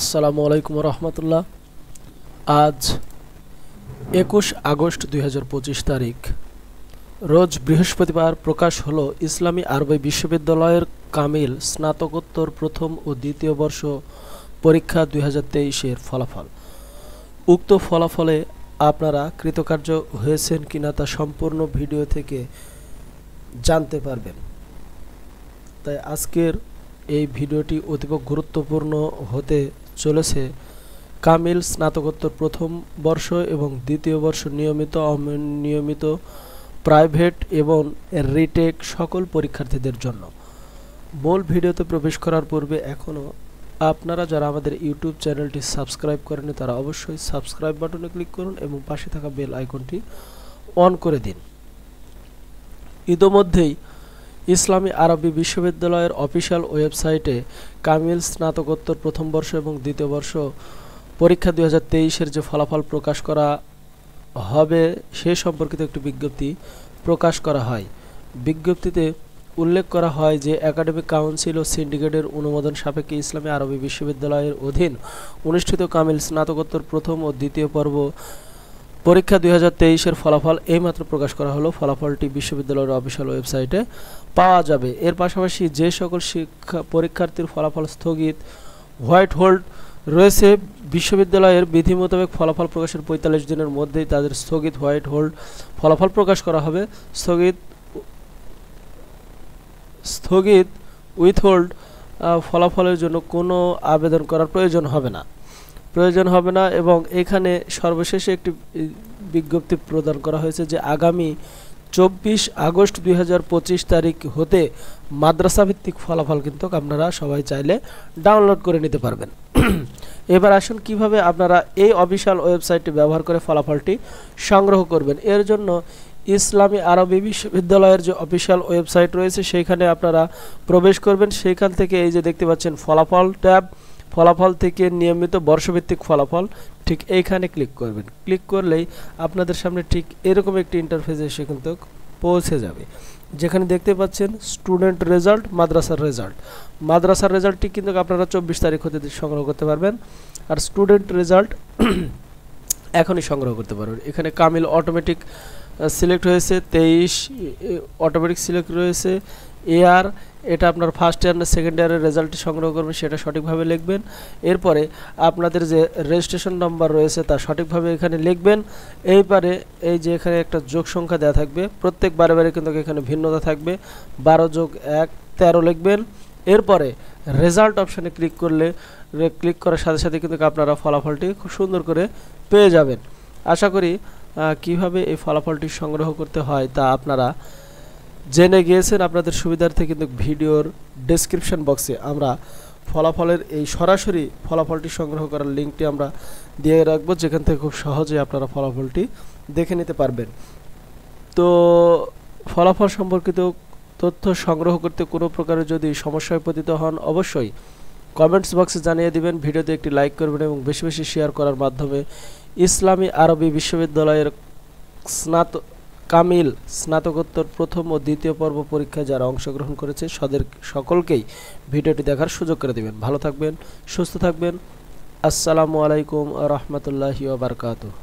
আসসালামু আলাইকুম রহমতুল্লাহ। আজ 21 আগস্ট 2025 তারিখ রোজ বৃহস্পতিবার প্রকাশ হলো ইসলামী আরবি বিশ্ববিদ্যালয়ের কামিল স্নাতকোত্তর প্রথম ও দ্বিতীয় বর্ষ পরীক্ষা 2023-এর ফলাফল। উক্ত ফলাফলে আপনারা কৃতকার্য হয়েছেন কিনা তা সম্পূর্ণ ভিডিও থেকে জানতে পারবেন। তাই আজকের এই ভিডিওটি অতীব গুরুত্বপূর্ণ হতে চলেছে। কামিল স্নাতকোত্তর প্রথম বর্ষ এবং দ্বিতীয় বর্ষ নিয়মিত অনিয়মিত প্রাইভেট এবং রিটেক সকল পরীক্ষার্থীদের জন্য। মূল ভিডিওতে প্রবেশ করার পূর্বে এখনও আপনারা যারা আমাদের ইউটিউব চ্যানেলটি সাবস্ক্রাইব করেনি তারা অবশ্যই সাবস্ক্রাইব বাটনে ক্লিক করুন এবং পাশে থাকা বেল আইকনটি অন করে দিন। ইতোমধ্যেই ইসলামী আরবি বিশ্ববিদ্যালয়ের অফিসিয়াল ওয়েবসাইটে কামিল স্নাতকোত্তর প্রথম বর্ষ এবং দ্বিতীয় বর্ষ পরীক্ষা 2023-এর যে ফলাফল প্রকাশ করা হবে সে সম্পর্কিত একটি বিজ্ঞপ্তি প্রকাশ করা হয়। বিজ্ঞপ্তিতে উল্লেখ করা হয় যে একাডেমিক কাউন্সিল ও সিন্ডিকেটের অনুমোদন সাপেক্ষে ইসলামী আরবি বিশ্ববিদ্যালয়ের অধীন অনুষ্ঠিত কামিল স্নাতকোত্তর প্রথম ও দ্বিতীয় পর্ব পরীক্ষা 2023-এর ফলাফল এইমাত্র প্রকাশ করা হলো। ফলাফলটি বিশ্ববিদ্যালয়ের অফিসিয়াল ওয়েবসাইটে পাওয়া যাবে। এর পাশাপাশি যে সকল পরীক্ষার্থীর ফলাফল স্থগিত হোয়াইট হোল্ড রয়েছে বিশ্ববিদ্যালয়ের বিধি মোতাবেক ফলাফল প্রকাশের 45 দিনের মধ্যেই তাদের স্থগিত হোয়াইট হোল্ড ফলাফল প্রকাশ করা হবে। স্থগিত উইথহোল্ড ফলাফলের জন্য কোনো আবেদন করার প্রয়োজন হবে না এবং এখানে সর্বশেষে একটি বিজ্ঞপ্তি প্রদান করা হয়েছে যে আগামী 24 আগস্ট 2025 তারিখ হতে মাদ্রাসা ভিত্তিক ফলাফল কিন্তু আপনারা সবাই চাইলে ডাউনলোড করে নিতে পারবেন। এবার আসুন কিভাবে আপনারা এই অফিসিয়াল ওয়েবসাইটটি ব্যবহার করে ফলাফলটি সংগ্রহ করবেন। এর জন্য ইসলামী আরবি বিশ্ববিদ্যালয়ের যে অফিসিয়াল ওয়েবসাইট রয়েছে সেইখানে আপনারা প্রবেশ করবেন। সেইখান থেকে এই যে দেখতে পাচ্ছেন ফলাফল ট্যাব, ফলাফল থেকে নিয়মিত বর্ষভিত্তিক ফলাফল, ঠিক এইখানে ক্লিক করবেন। ক্লিক করলেই আপনাদের সামনে ঠিক এরকম একটি ইন্টারফেস এসে কিন্তু পৌঁছে যাবে, যেখানে দেখতে পাচ্ছেন স্টুডেন্ট রেজাল্ট, মাদ্রাসার রেজাল্টটি কিন্তু আপনারা 24 তারিখ হতে সংগ্রহ করতে পারবেন। আর স্টুডেন্ট রেজাল্ট এখনই সংগ্রহ করতে পারবেন। এখানে কামিল অটোমেটিক সিলেক্ট হয়েছে, 23 অটোমেটিক সিলেক্ট রয়েছে। এআর এটা আপনার ফার্স্ট ইয়ার না সেকেন্ড ইয়ারের রেজাল্টটি সংগ্রহ করবেন সেটা সঠিকভাবে লিখবেন। এরপরে আপনাদের যে রেজিস্ট্রেশন নাম্বার রয়েছে তা সঠিকভাবে এখানে লিখবেন। এইবারে এই যে এখানে একটা যোগ সংখ্যা দেওয়া থাকবে, প্রত্যেক বারে কিন্তু এখানে ভিন্নতা থাকবে। 12 + 1 13 লিখবেন। এরপরে রেজাল্ট অপশানে ক্লিক করার সাথে সাথে কিন্তু আপনারা ফলাফলটি খুব সুন্দর করে পেয়ে যাবেন। আশা করি কিভাবে এই ফলাফলটি সংগ্রহ করতে হয় তা আপনারা জেনে গিয়েছেন। আপনাদের সুবিধার্থে কিন্তু ভিডিওর ডেসক্রিপশন বক্সে আমরা ফলাফলের এই সরাসরি ফলাফলটি সংগ্রহ করার লিঙ্কটি আমরা দিয়ে রাখবো, যেখান থেকে খুব সহজে আপনারা ফলাফলটি দেখে নিতে পারবেন। তো ফলাফল সম্পর্কিত তথ্য সংগ্রহ করতে কোনো প্রকারের যদি সমস্যায় পতিত হন অবশ্যই কমেন্টস বক্সে জানিয়ে দিবেন। ভিডিওতে একটি লাইক করবেন এবং বেশি বেশি শেয়ার করার মাধ্যমে ইসলামী আরবি বিশ্ববিদ্যালয়ের কামিল স্নাতকোত্তর প্রথম ও দ্বিতীয় পর্ব পরীক্ষায় যারা অংশগ্রহণ করেছে সকলকেই ভিডিওটি দেখার সুযোগ করে দিবেন। ভালো থাকবেন, সুস্থ থাকবেন। আসসালামু আলাইকুম ওয়া রাহমাতুল্লাহি ওয়া বারাকাতুহু।